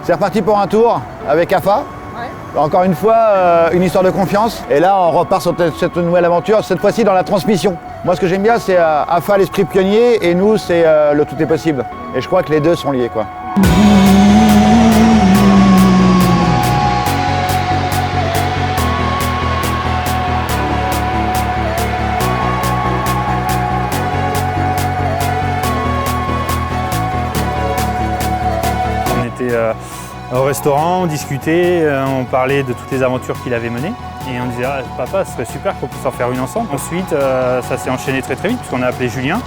C'est reparti pour un tour avec AFA. Ouais. Encore une fois, une histoire de confiance. Et là, on repart sur cette nouvelle aventure, cette fois-ci dans la transmission. Moi, ce que j'aime bien, c'est AFA, l'esprit pionnier, et nous, c'est le tout est possible. Et je crois que les deux sont liés, quoi. Au restaurant, on discutait, on parlait de toutes les aventures qu'il avait menées et on disait papa, ce serait super qu'on puisse en faire une ensemble. Ensuite, ça s'est enchaîné très vite puisqu'on a appelé Julien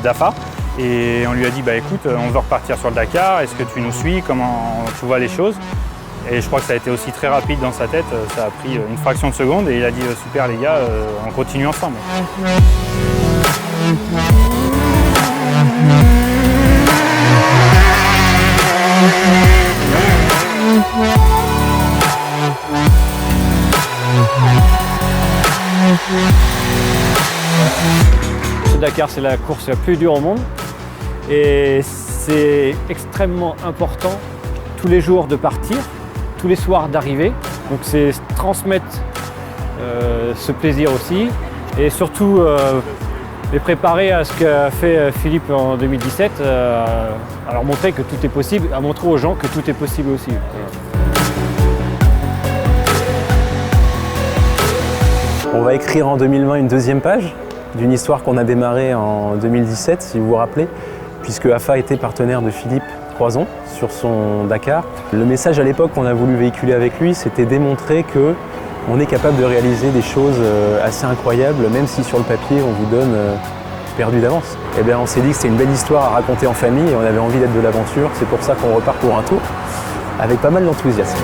d'AFA et on lui a dit écoute, on veut repartir sur le Dakar, est-ce que tu nous suis, comment tu vois les choses? Et je crois que ça a été aussi très rapide dans sa tête, ça a pris une fraction de seconde et il a dit super les gars, on continue ensemble. Ce Dakar, c'est la course la plus dure au monde et c'est extrêmement important tous les jours de partir, tous les soirs d'arriver. Donc c'est transmettre ce plaisir aussi et surtout les préparer à ce qu'a fait Philippe en 2017, à leur montrer que tout est possible, à montrer aux gens que tout est possible aussi. On va écrire en 2020 une deuxième page d'une histoire qu'on a démarrée en 2017, si vous vous rappelez, puisque AFA était partenaire de Philippe Croizon sur son Dakar. Le message à l'époque qu'on a voulu véhiculer avec lui, c'était démontrer qu'on est capable de réaliser des choses assez incroyables, même si sur le papier on vous donne perdu d'avance. Et bien on s'est dit que c'était une belle histoire à raconter en famille et on avait envie d'être de l'aventure. C'est pour ça qu'on repart pour un tour avec pas mal d'enthousiasme.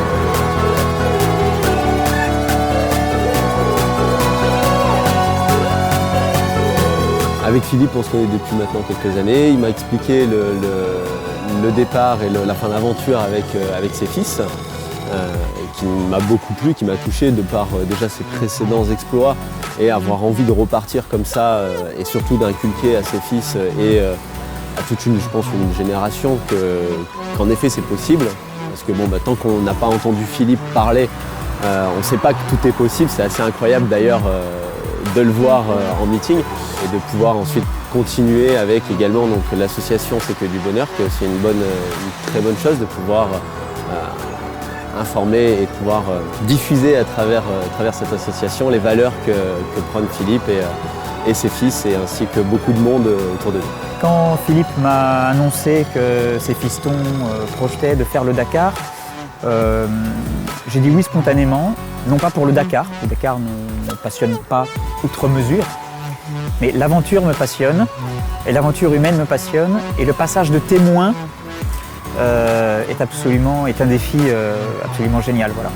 Avec Philippe, on se connaît depuis maintenant quelques années. Il m'a expliqué le départ et la fin d'aventure avec ses fils, qui m'a beaucoup plu, qui m'a touché de par déjà ses précédents exploits et avoir envie de repartir comme ça et surtout d'inculquer à ses fils et à toute une génération qu'en effet c'est possible. Parce que tant qu'on n'a pas entendu Philippe parler, on ne sait pas que tout est possible. C'est assez incroyable d'ailleurs de le voir en meeting et de pouvoir ensuite continuer avec également l'association C'est que du bonheur, qui est aussi une très bonne chose de pouvoir informer et pouvoir diffuser à travers cette association les valeurs que prône Philippe et ses fils et ainsi que beaucoup de monde autour de lui. Quand Philippe m'a annoncé que ses fistons projetaient de faire le Dakar, j'ai dit oui spontanément, non pas pour le Dakar ne me passionne pas outre mesure, mais l'aventure me passionne, et l'aventure humaine me passionne, et le passage de témoin est un défi absolument génial. Voilà.